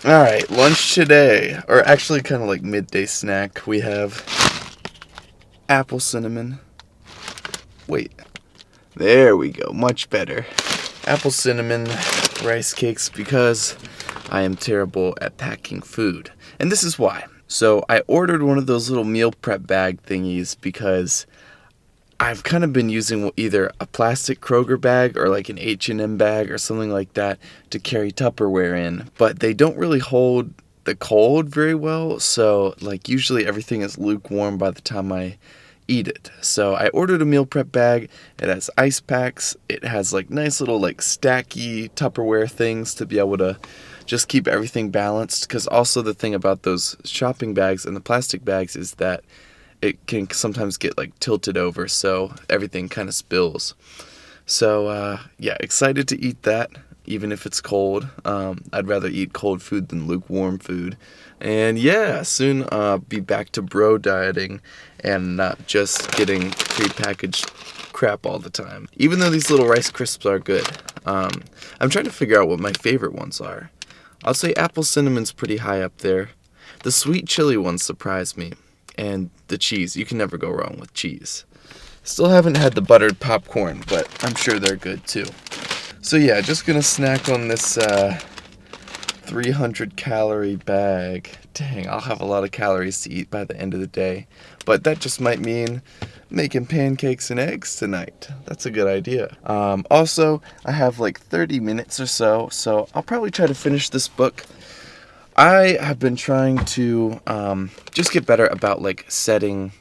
Alright, lunch today, or actually kind of like midday snack, we have apple cinnamon. Wait, there we go, much better. Apple cinnamon rice cakes because I am terrible at packing food. And this is why. So I ordered one of those little meal prep bag thingies because I've kind of been using either a plastic Kroger bag or like an H&M bag or something like that to carry Tupperware in, but they don't really hold the cold very well, so like usually everything is lukewarm by the time I eat it. So I ordered a meal prep bag. It has ice packs. It has like nice little like stacky Tupperware things to be able to just keep everything balanced, because also the thing about those shopping bags and the plastic bags is that it can sometimes get like tilted over, so everything kind of spills. So yeah, excited to eat that, even if it's cold. I'd rather eat cold food than lukewarm food. And yeah, soon be back to bro dieting and not just getting prepackaged crap all the time. Even though these little Rice Crisps are good, I'm trying to figure out what my favorite ones are. I'll say apple cinnamon's pretty high up there. The sweet chili ones surprise me. And the cheese. You can never go wrong with cheese. Still haven't had the buttered popcorn, but I'm sure they're good too. So yeah, just gonna snack on this 300 calorie bag. Dang, I'll have a lot of calories to eat by the end of the day. But that just might mean making pancakes and eggs tonight. That's a good idea. Also, I have like 30 minutes or so I'll probably try to finish this book. I have been trying to just get better about like setting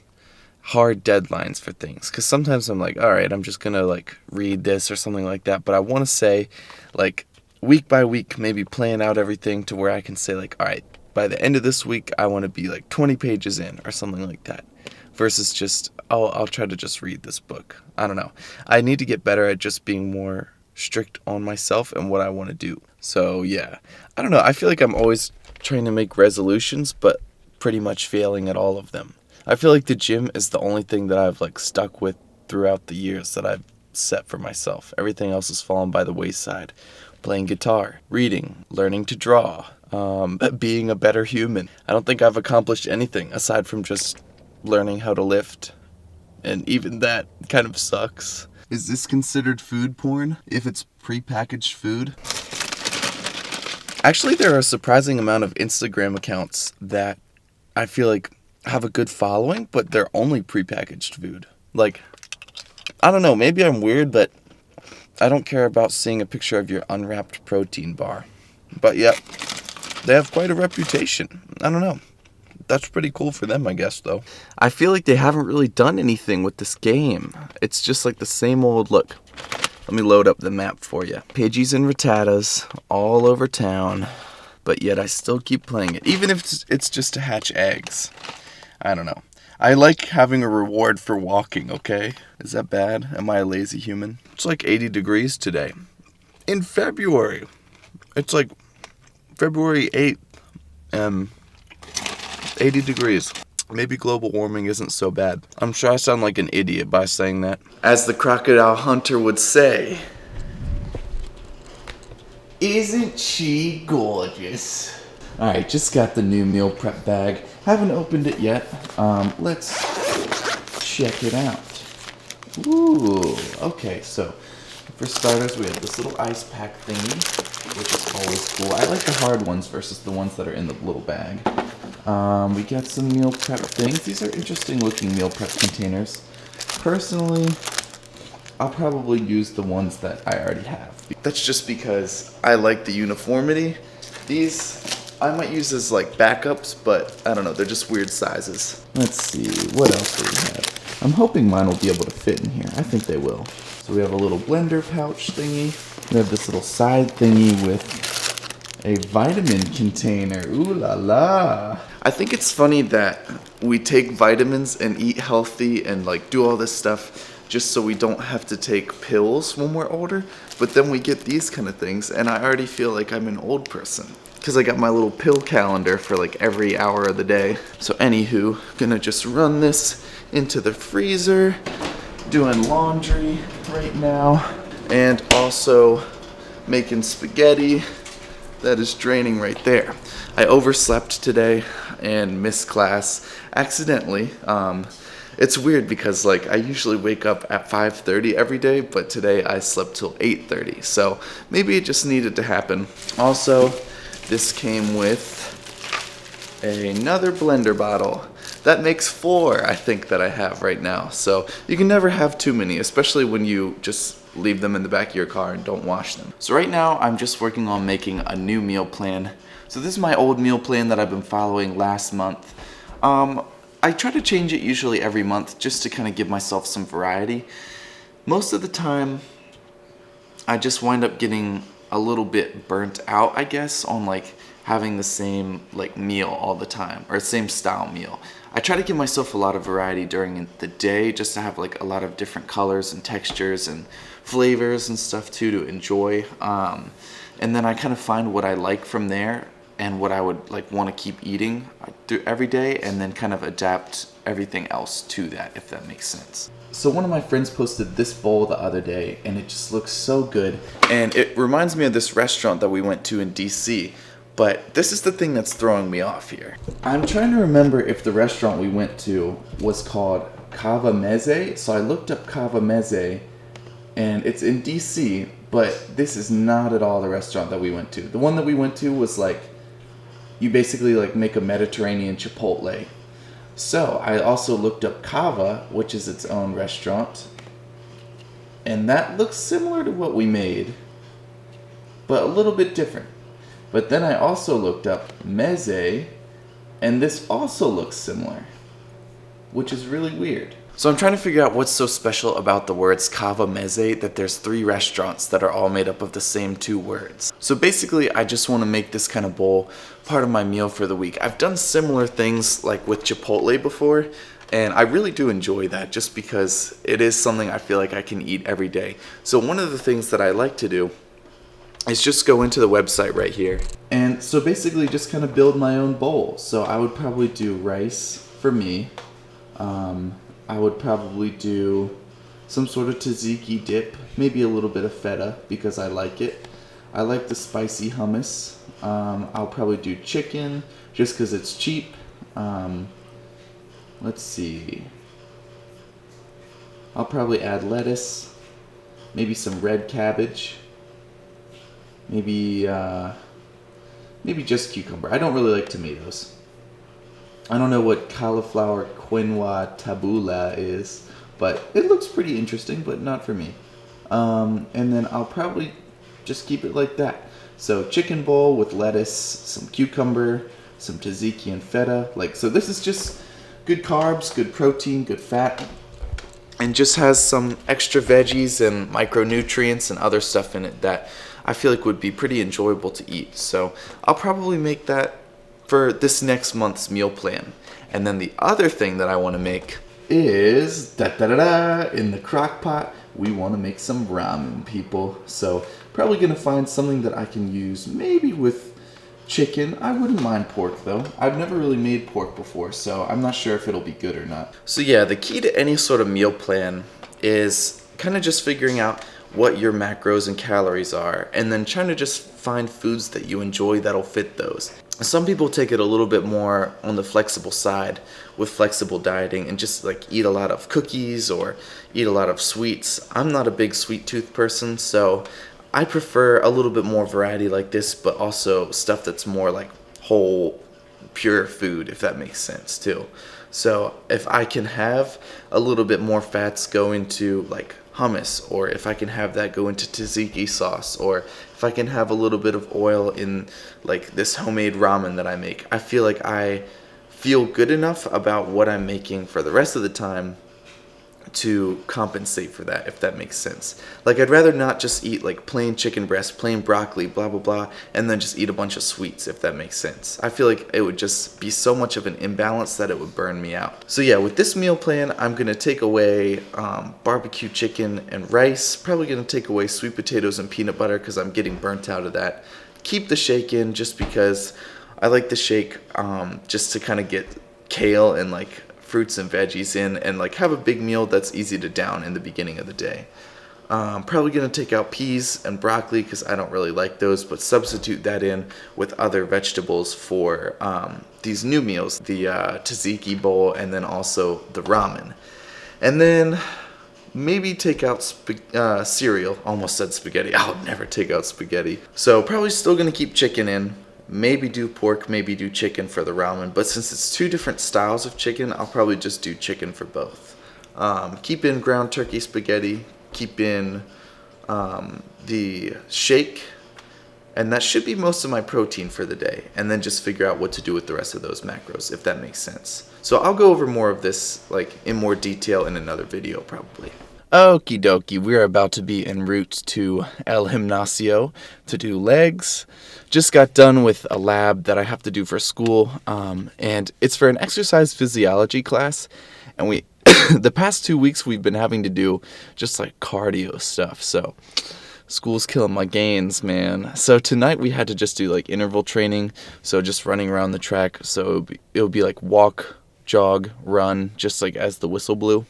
hard deadlines for things, because sometimes I'm like, all right, I'm just gonna like read this or something like that, but I want to say like week by week, maybe plan out everything to where I can say like, all right, by the end of this week I want to be like 20 pages in or something like that, versus just I'll try to just read this book. I don't know, I need to get better at just being more strict on myself and what I want to do. So yeah, I don't know, I feel like I'm always trying to make resolutions, but pretty much failing at all of them. I feel like the gym is the only thing that I've like stuck with throughout the years that I've set for myself. Everything else has fallen by the wayside. Playing guitar, reading, learning to draw, being a better human. I don't think I've accomplished anything aside from just learning how to lift. And even that kind of sucks. Is this considered food porn if it's prepackaged food? Actually, there are a surprising amount of Instagram accounts that I feel like have a good following, but they're only prepackaged food. Like, I don't know, maybe I'm weird, but I don't care about seeing a picture of your unwrapped protein bar. But yep, they have quite a reputation. I don't know. That's pretty cool for them, I guess, though. I feel like they haven't really done anything with this game. It's just like the same old look. Let me load up the map for you. Pidgeys and Rattatas all over town, but yet I still keep playing it, even if it's just to hatch eggs. I don't know. I like having a reward for walking, okay? Is that bad? Am I a lazy human? It's like 80 degrees today. In February. It's like February 8th, 80 degrees. Maybe global warming isn't so bad. I'm sure I sound like an idiot by saying that. As the crocodile hunter would say, isn't she gorgeous? Alright, just got the new meal prep bag. Haven't opened it yet. Let's check it out. Ooh, okay, so for starters we have this little ice pack thingy, which is always cool. I like the hard ones versus the ones that are in the little bag. We got some meal prep things. These are interesting looking meal prep containers. Personally, I'll probably use the ones that I already have. That's just because I like the uniformity. These I might use as like backups, but I don't know, they're just weird sizes. Let's see, what else do we have? I'm hoping mine will be able to fit in here. I think they will. So we have a little blender pouch thingy. We have this little side thingy with a vitamin container. Ooh la la. I think it's funny that we take vitamins and eat healthy and like do all this stuff just so we don't have to take pills when we're older, but then we get these kind of things and I already feel like I'm an old person because I got my little pill calendar for like every hour of the day. So anywho, gonna just run this into the freezer, doing laundry right now, and also making spaghetti That is draining right there. I overslept today and missed class accidentally. It's weird because like I usually wake up at 5:30 every day, but today I slept till 8:30. So maybe it just needed to happen. Also, this came with another blender bottle. That makes 4, I think, that I have right now. So you can never have too many, especially when you just leave them in the back of your car and don't wash them. So right now I'm just working on making a new meal plan. So this is my old meal plan that I've been following last month. I try to change it usually every month just to kind of give myself some variety. Most of the time I just wind up getting a little bit burnt out, I guess, on like having the same like meal all the time, or same style meal. I try to give myself a lot of variety during the day just to have like a lot of different colors and textures and flavors and stuff too to enjoy. And then I kind of find what I like from there and what I would like want to keep eating through every day, and then kind of adapt everything else to that, if that makes sense. So one of my friends posted this bowl the other day and it just looks so good. And it reminds me of this restaurant that we went to in DC. But this is the thing that's throwing me off here. I'm trying to remember if the restaurant we went to was called Cava Meze. So I looked up Cava Meze and it's in DC, but this is not at all the restaurant that we went to. The one that we went to was like, you basically like make a Mediterranean Chipotle. So I also looked up Cava, which is its own restaurant. And that looks similar to what we made, but a little bit different. But then I also looked up Meze, and this also looks similar, which is really weird. So I'm trying to figure out what's so special about the words Cava Meze that there's 3 restaurants that are all made up of the same 2 words. So basically I just want to make this kind of bowl part of my meal for the week. I've done similar things like with Chipotle before, and I really do enjoy that just because it is something I feel like I can eat every day. So one of the things that I like to do is just go into the website right here. And so basically just kind of build my own bowl. So I would probably do rice for me. I would probably do some sort of tzatziki dip, maybe a little bit of feta because I like it. I like the spicy hummus. I'll probably do chicken just because it's cheap. Let's see. I'll probably add lettuce, maybe some red cabbage. Maybe just cucumber. I don't really like tomatoes. I don't know what cauliflower quinoa tabbouleh is, but it looks pretty interesting, but not for me. And then I'll probably just keep it like that. So chicken bowl with lettuce, some cucumber, some tzatziki and feta. So this is just good carbs, good protein, good fat, and just has some extra veggies and micronutrients and other stuff in it that I feel like would be pretty enjoyable to eat. So I'll probably make that for this next month's meal plan. And then the other thing that I want to make is in the crock pot. We want to make some ramen, people. So probably going to find something that I can use maybe with chicken. I wouldn't mind pork though. I've never really made pork before, so I'm not sure if it'll be good or not. So yeah, the key to any sort of meal plan is kind of just figuring out what your macros and calories are, and then trying to just find foods that you enjoy that'll fit those. Some people take it a little bit more on the flexible side with flexible dieting and just like eat a lot of cookies or eat a lot of sweets. I'm not a big sweet tooth person, so I prefer a little bit more variety like this, but also stuff that's more like whole, pure food, if that makes sense too. So if I can have a little bit more fats go into like hummus, or if I can have that go into tzatziki sauce, or if I can have a little bit of oil in like this homemade ramen that I make, I feel like I feel good enough about what I'm making for the rest of the time to compensate for that, if that makes sense. Like, I'd rather not just eat like plain chicken breast, plain broccoli, blah blah blah, and then just eat a bunch of sweets, if that makes sense. I feel like it would just be so much of an imbalance that it would burn me out. So yeah, with this meal plan, I'm gonna take away barbecue chicken and rice. Probably gonna take away sweet potatoes and peanut butter because I'm getting burnt out of that. Keep the shake in just because I like the shake just to kind of get kale and like fruits and veggies in and like have a big meal that's easy to down in the beginning of the day. Probably going to take out peas and broccoli because I don't really like those, but substitute that in with other vegetables for these new meals, the tzatziki bowl and then also the ramen. And then maybe take out cereal. Almost said spaghetti. I'll never take out spaghetti. So probably still going to keep chicken in. Maybe do pork, maybe do chicken for the ramen. But since it's two different styles of chicken, I'll probably just do chicken for both. Keep in ground turkey spaghetti. Keep in the shake, and that should be most of my protein for the day, and then just figure out what to do with the rest of those macros, if that makes sense. So I'll go over more of this like in more detail in another video probably. Okie dokie, we're about to be en route to El Gimnasio to do legs. Just got done with a lab that I have to do for school, and it's for an exercise physiology class, and we the past 2 weeks we've been having to do just like cardio stuff, so school's killing my gains, man. So tonight we had to just do like interval training, so just running around the track. So it would be like walk, jog, run, just like as the whistle blew.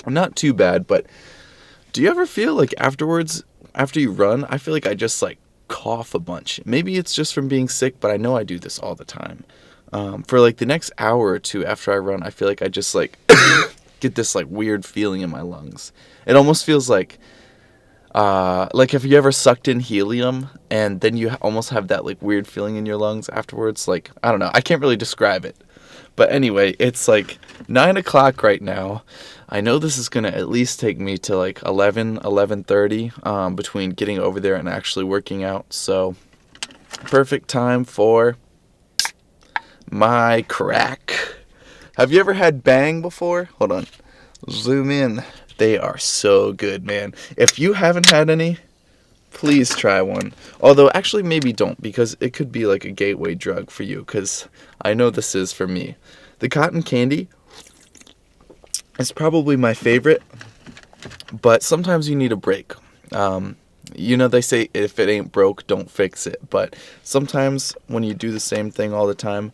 Not too bad, but do you ever feel like afterwards, after you run, I feel like I just like cough a bunch. Maybe it's just from being sick, but I know I do this all the time. For like the next hour or two after I run, I feel like I just like get this like weird feeling in my lungs. It almost feels like have you ever sucked in helium and then you almost have that like weird feeling in your lungs afterwards? Like, I don't know. I can't really describe it. But anyway, it's like 9 o'clock right now. I know this is going to at least take me to like 11:30 between getting over there and actually working out. So perfect time for my crack. Have you ever had Bang before? Hold on. Zoom in. They are so good, man. If you haven't had any, please try one. Although, actually, maybe don't, because it could be like a gateway drug for you, because I know this is for me. The cotton candy is probably my favorite, but sometimes you need a break. They say if it ain't broke, don't fix it. But sometimes when you do the same thing all the time,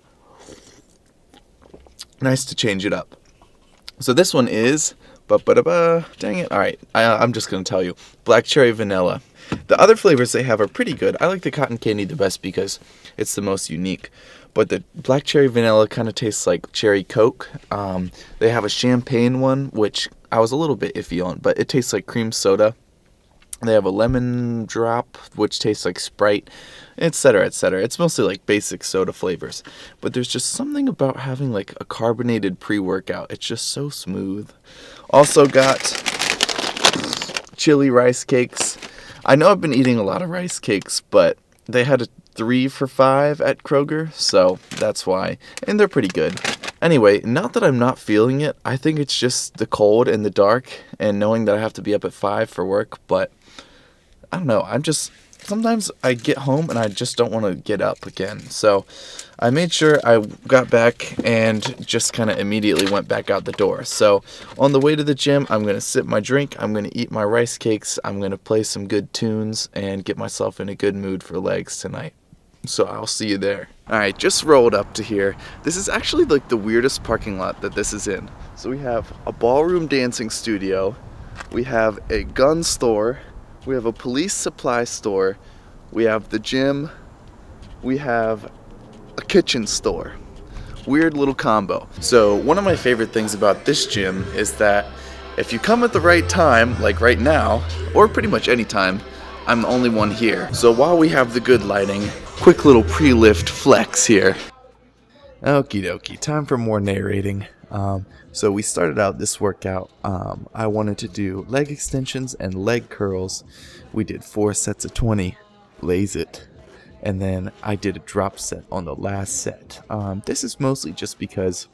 nice to change it up. So this one is, dang it. All right, I'm just going to tell you. Black cherry vanilla. The other flavors they have are pretty good. I like the cotton candy the best because it's the most unique. But the black cherry vanilla kind of tastes like cherry Coke. They have a champagne one, which I was a little bit iffy on, but it tastes like cream soda. They have a lemon drop, which tastes like Sprite, etc., etc. It's mostly like basic soda flavors. But there's just something about having like a carbonated pre-workout. It's just so smooth. Also got chili rice cakes. I know I've been eating a lot of rice cakes, but they had a 3 for $5 at Kroger, so that's why. And they're pretty good. Anyway, not that I'm not feeling it. I think it's just the cold and the dark and knowing that I have to be up at 5 for work, but I don't know. Sometimes I get home and I just don't want to get up again. So I made sure I got back and just kind of immediately went back out the door. So on the way to the gym, I'm going to sip my drink. I'm going to eat my rice cakes. I'm going to play some good tunes and get myself in a good mood for legs tonight. So I'll see you there. Alright, just rolled up to here. This is actually like the weirdest parking lot that this is in. So we have a ballroom dancing studio. We have a gun store. We have a police supply store. We have the gym. We have a kitchen store. Weird little combo. So one of my favorite things about this gym is that if you come at the right time, like right now, or pretty much any time, I'm the only one here. So while we have the good lighting, quick little pre-lift flex here. Okie dokie, time for more narrating. So we started out this workout. I wanted to do leg extensions and leg curls. We did 4 sets of 20, lays it. And then I did a drop set on the last set. This is mostly just because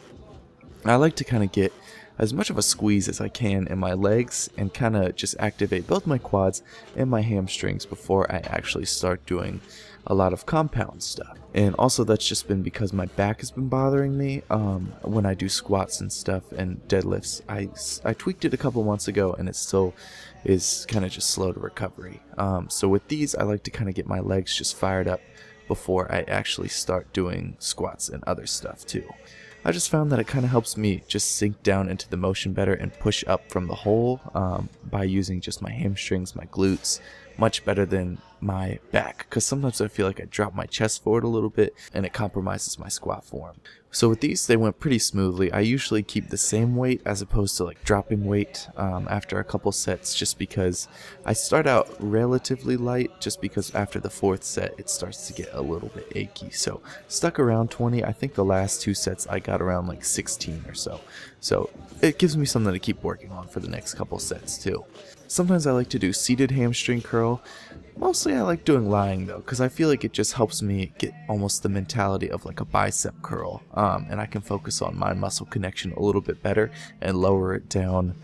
I like to kind of get as much of a squeeze as I can in my legs and kind of just activate both my quads and my hamstrings before I actually start doing a lot of compound stuff. And also that's just been because my back has been bothering me when I do squats and stuff and deadlifts. I tweaked it a couple months ago and it still is kind of just slow to recovery. So with these, I like to kind of get my legs just fired up before I actually start doing squats and other stuff too. I just found that it kind of helps me just sink down into the motion better and push up from the hole by using just my hamstrings, my glutes, much better than my back, because sometimes I feel like I drop my chest forward a little bit and it compromises my squat form. So with these, they went pretty smoothly. I usually keep the same weight as opposed to like dropping weight after a couple sets, just because I start out relatively light, just because after the fourth set it starts to get a little bit achy. So stuck around 20. I think the last 2 sets I got around like 16 or so. So it gives me something to keep working on for the next couple sets too. Sometimes I like to do seated hamstring curl. Mostly I like doing lying though, because I feel like it just helps me get almost the mentality of like a bicep curl, and I can focus on mind muscle connection a little bit better and lower it down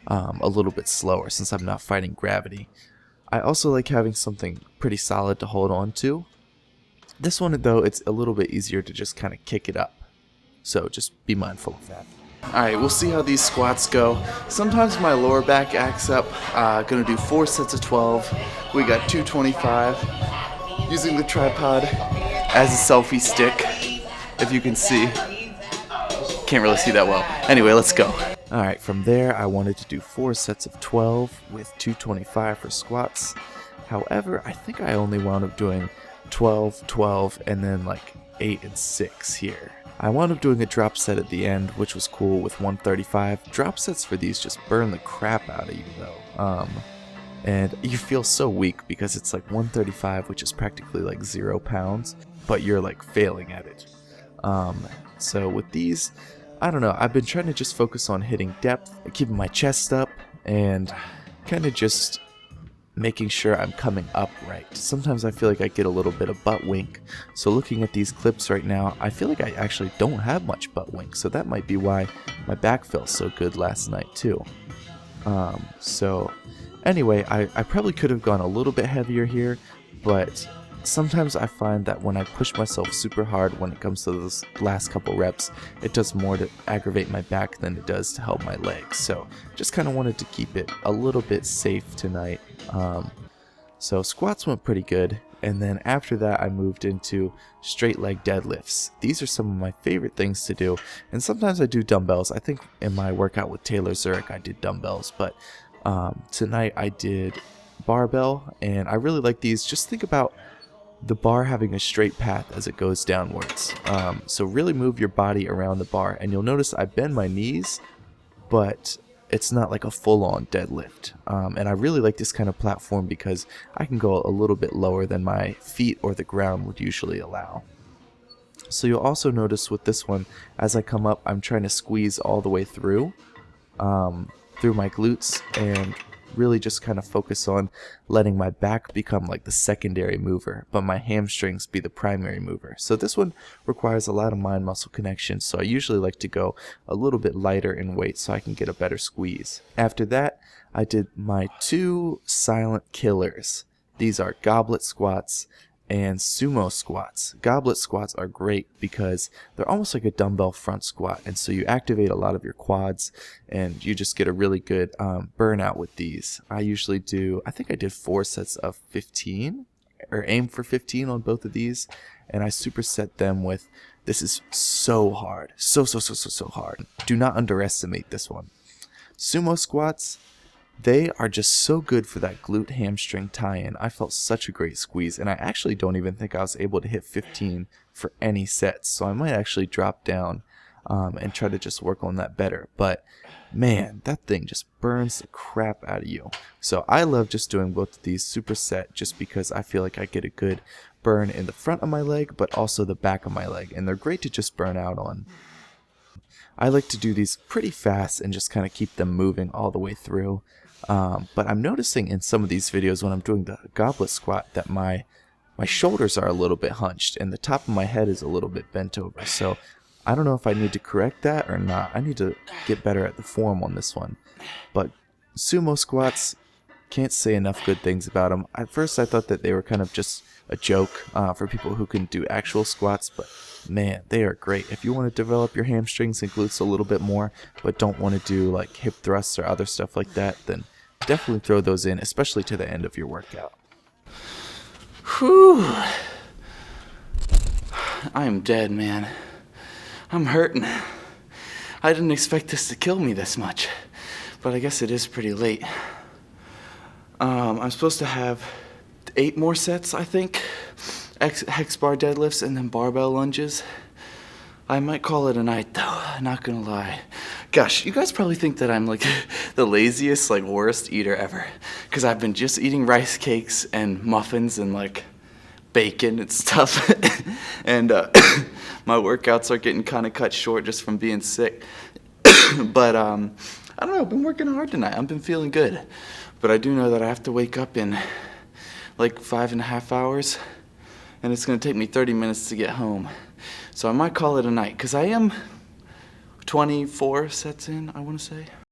a little bit slower since I'm not fighting gravity. I also like having something pretty solid to hold on to. This one though, it's a little bit easier to just kind of kick it up, so just be mindful of that. Alright, we'll see how these squats go. Sometimes my lower back acts up. Gonna do 4 sets of 12. We got 225. Using the tripod as a selfie stick, if you can see. Can't really see that well. Anyway, let's go. Alright, from there I wanted to do 4 sets of 12 with 225 for squats. However, I think I only wound up doing 12, 12, and then like 8 and 6 here. I wound up doing a drop set at the end, which was cool with 135. Drop sets for these just burn the crap out of you though. And you feel so weak because it's like 135, which is practically like 0 pounds, but you're like failing at it. So with these, I don't know, I've been trying to just focus on hitting depth, keeping my chest up, and kind of just making sure I'm coming up right. Sometimes I feel like I get a little bit of butt wink. So looking at these clips right now, I feel like I actually don't have much butt wink. So that might be why my back felt so good last night too. So anyway, I probably could have gone a little bit heavier here, but sometimes I find that when I push myself super hard when it comes to those last couple reps, it does more to aggravate my back than it does to help my legs. So just kind of wanted to keep it a little bit safe tonight. So squats went pretty good, and then after that I moved into straight leg deadlifts. These are some of my favorite things to do, and sometimes I do dumbbells. I think in my workout with Taylor Zurich I did dumbbells, but tonight I did barbell, and I really like these. Just think about the bar having a straight path as it goes downwards. So really move your body around the bar, and you'll notice I bend my knees, but it's not like a full-on deadlift. And I really like this kind of platform because I can go a little bit lower than my feet or the ground would usually allow. So you'll also notice with this one, as I come up, I'm trying to squeeze all the way through my glutes, and really just kind of focus on letting my back become like the secondary mover, but my hamstrings be the primary mover. So this one requires a lot of mind muscle connection, so I usually like to go a little bit lighter in weight so I can get a better squeeze. After that, I did my 2 silent killers. These are goblet squats and sumo squats. Goblet squats are great because they're almost like a dumbbell front squat, and so you activate a lot of your quads and you just get a really good burnout with these. I usually do, I think I did 4 sets of 15, or aim for 15 on both of these, and I superset them with, this is so hard, so hard. Do not underestimate this one. Sumo squats, they are just so good for that glute hamstring tie-in. I felt such a great squeeze, and I actually don't even think I was able to hit 15 for any sets, so I might actually drop down and try to just work on that better. But man, that thing just burns the crap out of you. So I love just doing both of these superset just because I feel like I get a good burn in the front of my leg, but also the back of my leg, and they're great to just burn out on. I like to do these pretty fast and just kind of keep them moving all the way through. But I'm noticing in some of these videos when I'm doing the goblet squat that my shoulders are a little bit hunched and the top of my head is a little bit bent over. So I don't know if I need to correct that or not. I need to get better at the form on this one. But sumo squats, can't say enough good things about them. At first I thought that they were kind of just a joke for people who can do actual squats, but man, they are great. If you want to develop your hamstrings and glutes a little bit more, but don't want to do like hip thrusts or other stuff like that, then definitely throw those in, especially to the end of your workout. Whew. I am dead, man. I'm hurting. I didn't expect this to kill me this much, but I guess it is pretty late. I'm supposed to have 8 more sets, I think. Hex bar deadlifts and then barbell lunges. I might call it a night though, not gonna lie. Gosh, you guys probably think that I'm like the laziest, like worst eater ever. Cause I've been just eating rice cakes and muffins and like bacon and stuff. And my workouts are getting kind of cut short just from being sick. But I don't know, I've been working hard tonight. I've been feeling good. But I do know that I have to wake up in like 5.5 hours. And it's gonna take me 30 minutes to get home. So I might call it a night, because I am 24 sets in, I wanna say.